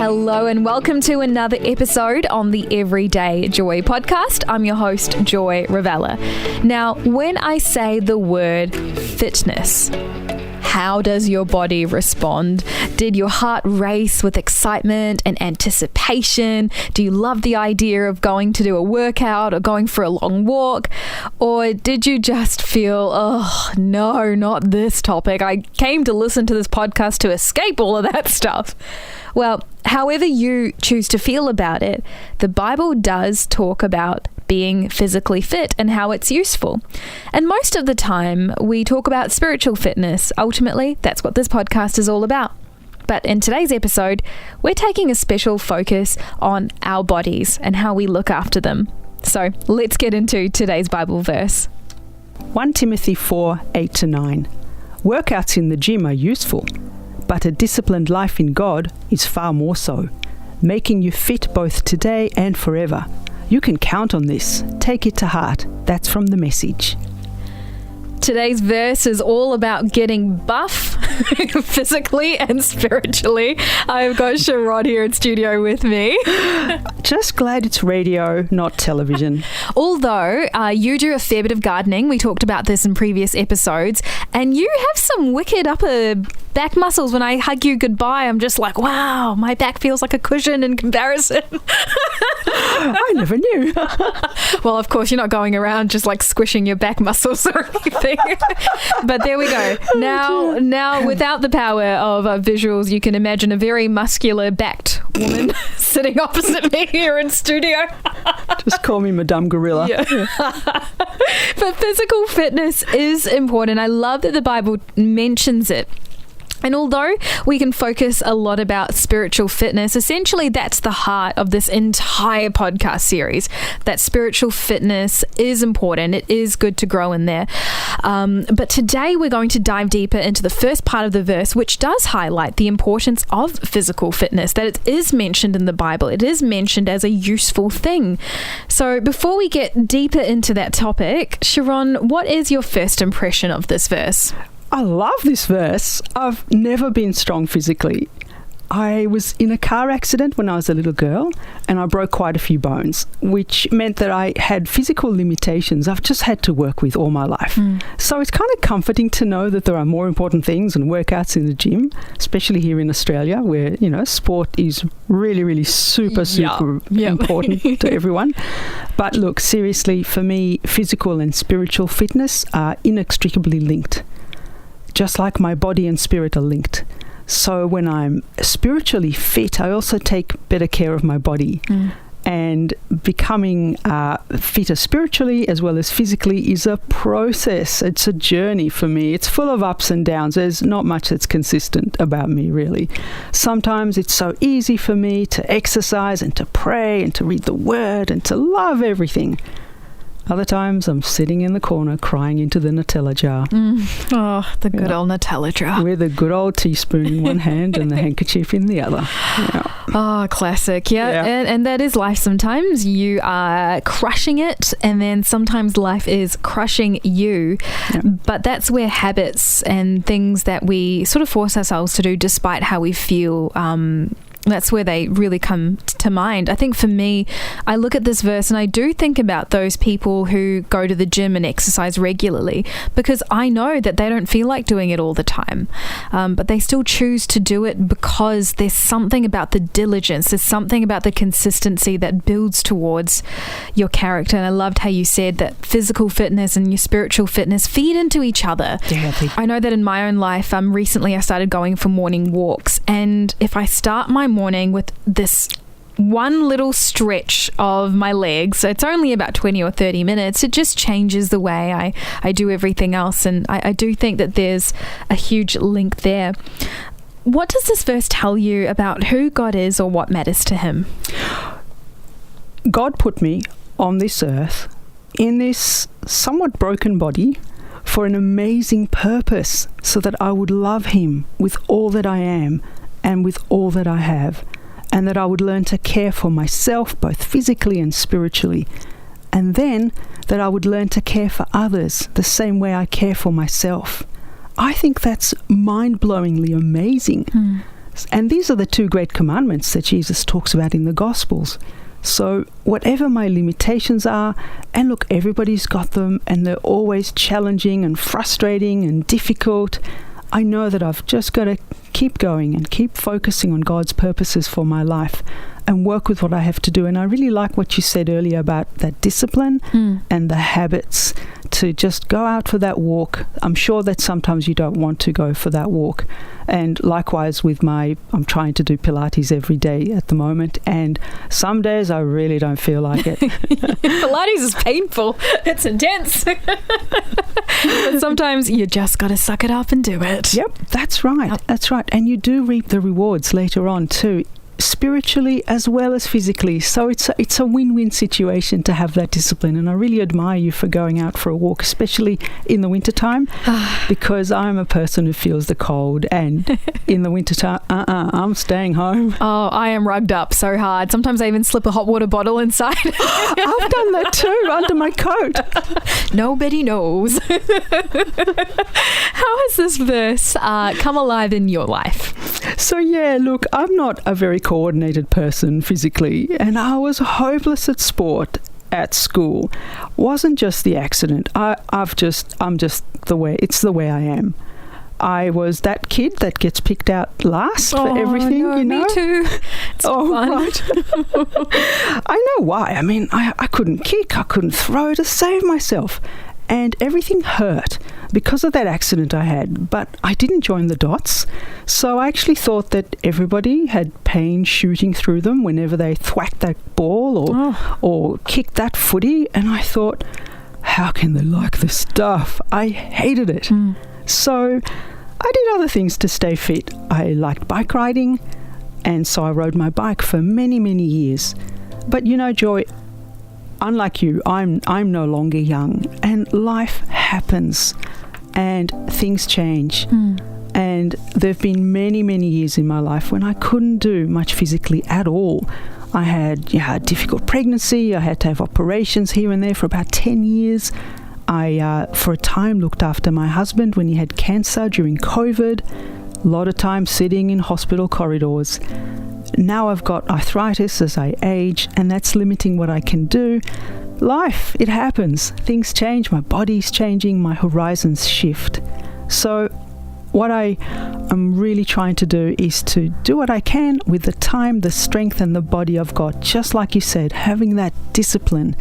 Hello and welcome to another episode on the Everyday Joy podcast. I'm your host, Joy Ravella. Now, when I say the word fitness, how does your body respond? Did your heart race with excitement and anticipation? Do you love the idea of going to do a workout or going for a long walk? Or did you just feel, oh, no, not this topic. I came to listen to this podcast to escape all of that stuff. Well, however you choose to feel about it, the Bible does talk about being physically fit and how it's useful. And most of the time, we talk about spiritual fitness. Ultimately, that's what this podcast is all about. But in today's episode, we're taking a special focus on our bodies and how we look after them. So let's get into today's Bible verse. 1 Timothy 4:8-9. Workouts in the gym are useful, but a disciplined life in God is far more so, making you fit both today and forever. You can count on this. Take it to heart. That's from the Message. Today's verse is all about getting buff physically and spiritually. I've got Sharon here in studio with me. Just glad it's radio, not television. Although you do a fair bit of gardening, we talked about this in previous episodes, and you have some wicked upper back muscles. When I hug you goodbye, I'm just like, wow, my back feels like a cushion in comparison. I never knew. Well, of course, you're not going around just like squishing your back muscles or anything. But there we go. Now, without the power of visuals, you can imagine a very muscular backed woman sitting opposite me here in studio. Just call me Madame Gorilla. Yeah. But physical fitness is important. I love that the Bible mentions it. And although we can focus a lot about spiritual fitness, essentially that's the heart of this entire podcast series, that spiritual fitness is important. It is good to grow in there. But today we're going to dive deeper into the first part of the verse, which does highlight the importance of physical fitness, that it is mentioned in the Bible. It is mentioned as a useful thing. So before we get deeper into that topic, Sharon, what is your first impression of this verse? I love this verse. I've never been strong physically. I was in a car accident when I was a little girl and I broke quite a few bones, which meant that I had physical limitations I've just had to work with all my life. So it's kind of comforting to know that there are more important things than workouts in the gym, especially here in Australia where, you know, sport is really, really super important to everyone. But look, seriously, for me, physical and spiritual fitness are inextricably linked. Just like my body and spirit are linked. So when I'm spiritually fit, I also take better care of my body. And becoming fitter spiritually as well as physically is a process. It's a journey for me. It's full of ups and downs. There's not much that's consistent about me, really. Sometimes it's so easy for me to exercise and to pray and to read the Word and to love everything. Other times I'm sitting in the corner crying into the Nutella jar. Oh, the good old Nutella jar. With a good old teaspoon in one hand and the handkerchief in the other. Yeah. Oh, classic. Yeah. And that is life sometimes. You are crushing it and then sometimes life is crushing you. Yeah. But that's where habits and things that we sort of force ourselves to do despite how we feel, that's where they really come to mind. I think for me, I look at this verse and I do think about those people who go to the gym and exercise regularly because I know that they don't feel like doing it all the time. But they still choose to do it because there's something about the diligence, there's something about the consistency that builds towards your character. And I loved how you said that physical fitness and your spiritual fitness feed into each other. Yeah, I know that in my own life, recently I started going for morning walks. And if I start my morning with this one little stretch of my legs, so it's only about 20 or 30 minutes, it just changes the way I do everything else. And I do think that there's a huge link there. What does this verse tell you about who God is or what matters to him? God put me on this earth in this somewhat broken body for an amazing purpose so that I would love him with all that I am and with all that I have, and that I would learn to care for myself both physically and spiritually, and then that I would learn to care for others the same way I care for myself. I think that's mind-blowingly amazing. And these are the two great commandments that Jesus talks about in the Gospels. So whatever my limitations are, and look, everybody's got them, and they're always challenging and frustrating and difficult, I know that I've just got to keep going and keep focusing on God's purposes for my life and work with what I have to do. And I really like what you said earlier about that discipline and the habits to just go out for that walk. I'm sure that sometimes you don't want to go for that walk. And likewise with I'm trying to do Pilates every day at the moment, and some days I really don't feel like it. Pilates is painful. It's intense. But sometimes you just got to suck it up and do it. Yep, that's right. Yep. That's right. And you do reap the rewards later on too, spiritually as well as physically. So it's a win-win situation to have that discipline, and I really admire you for going out for a walk, especially in the wintertime, because I'm a person who feels the cold, and in the wintertime, I'm staying home. Oh, I am rugged up so hard. Sometimes I even slip a hot water bottle inside. I've done that too, under my coat. Nobody knows. How has this verse come alive in your life? So yeah, look, I'm not a very coordinated person physically, and I was hopeless at sport at school. Wasn't just the accident. I'm just the way I am. I was that kid that gets picked out last for everything, no, you know? Me too. It's fun. Right. I know why. I mean, I couldn't kick, I couldn't throw to save myself. And everything hurt because of that accident I had. But I didn't join the dots. So I actually thought that everybody had pain shooting through them whenever they thwacked that ball or kicked that footy. And I thought, how can they like this stuff? I hated it. So I did other things to stay fit. I liked bike riding, and so I rode my bike for many, many years. But you know, Joy, unlike you, I'm no longer young, and life happens and things change. And there have been many, many years in my life when I couldn't do much physically at all. I had a difficult pregnancy. I had to have operations here and there for about 10 years. I, for a time, looked after my husband when he had cancer during COVID. A lot of time sitting in hospital corridors. Now I've got arthritis as I age, and that's limiting what I can do. Life, it happens. Things change. My body's changing. My horizons shift. So what I am really trying to do is to do what I can with the time, the strength, and the body I've got. Just like you said, having that discipline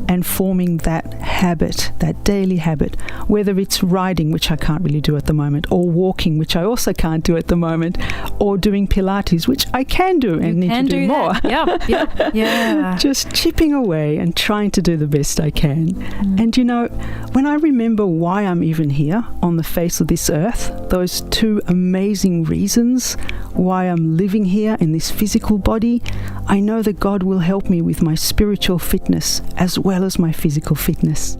and forming that habit, that daily habit, whether it's riding, which I can't really do at the moment, or walking, which I also can't do at the moment, or doing Pilates, which I can do and need to do more. Yeah. Just chipping away and trying to do the best I can. And you know, when I remember why I'm even here on the face of this earth, those two amazing reasons why I'm living here in this physical body, I know that God will help me with my spiritual fitness as well as my physical fitness.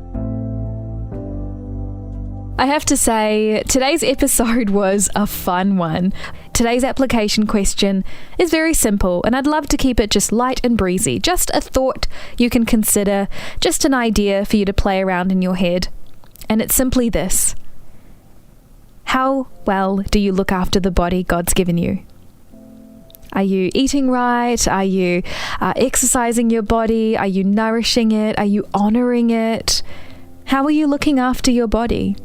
I have to say, today's episode was a fun one. Today's application question is very simple, and I'd love to keep it just light and breezy. Just a thought you can consider, just an idea for you to play around in your head. And it's simply this: how well do you look after the body God's given you? Are you eating right? Are you exercising your body? Are you nourishing it? Are you honoring it? How are you looking after your body?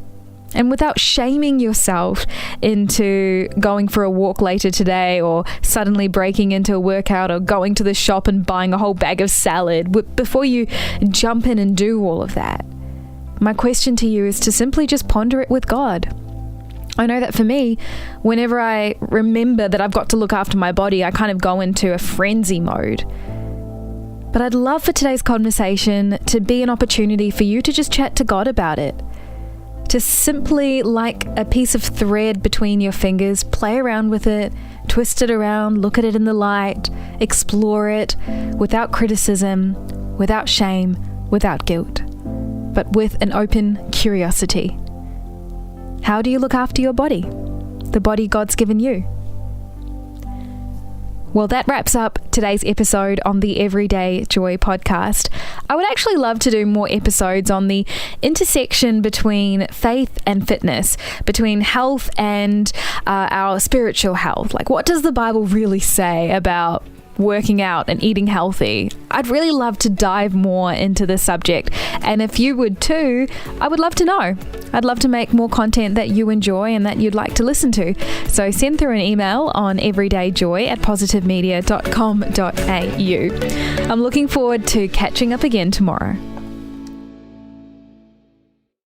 And without shaming yourself into going for a walk later today, or suddenly breaking into a workout, or going to the shop and buying a whole bag of salad, before you jump in and do all of that, my question to you is to simply just ponder it with God. I know that for me, whenever I remember that I've got to look after my body, I kind of go into a frenzy mode. But I'd love for today's conversation to be an opportunity for you to just chat to God about it. To simply, like a piece of thread between your fingers, play around with it, twist it around, look at it in the light, explore it without criticism, without shame, without guilt, but with an open curiosity. How do you look after your body? The body God's given you? Well, that wraps up today's episode on the Everyday Joy podcast. I would actually love to do more episodes on the intersection between faith and fitness, between health and our spiritual health. Like, what does the Bible really say about working out and eating healthy? I'd really love to dive more into this subject, and if you would too, I would love to know. I'd love to make more content that you enjoy and that you'd like to listen to. So send through an email on everydayjoy@positivemedia.com.au. I'm looking forward to catching up again tomorrow.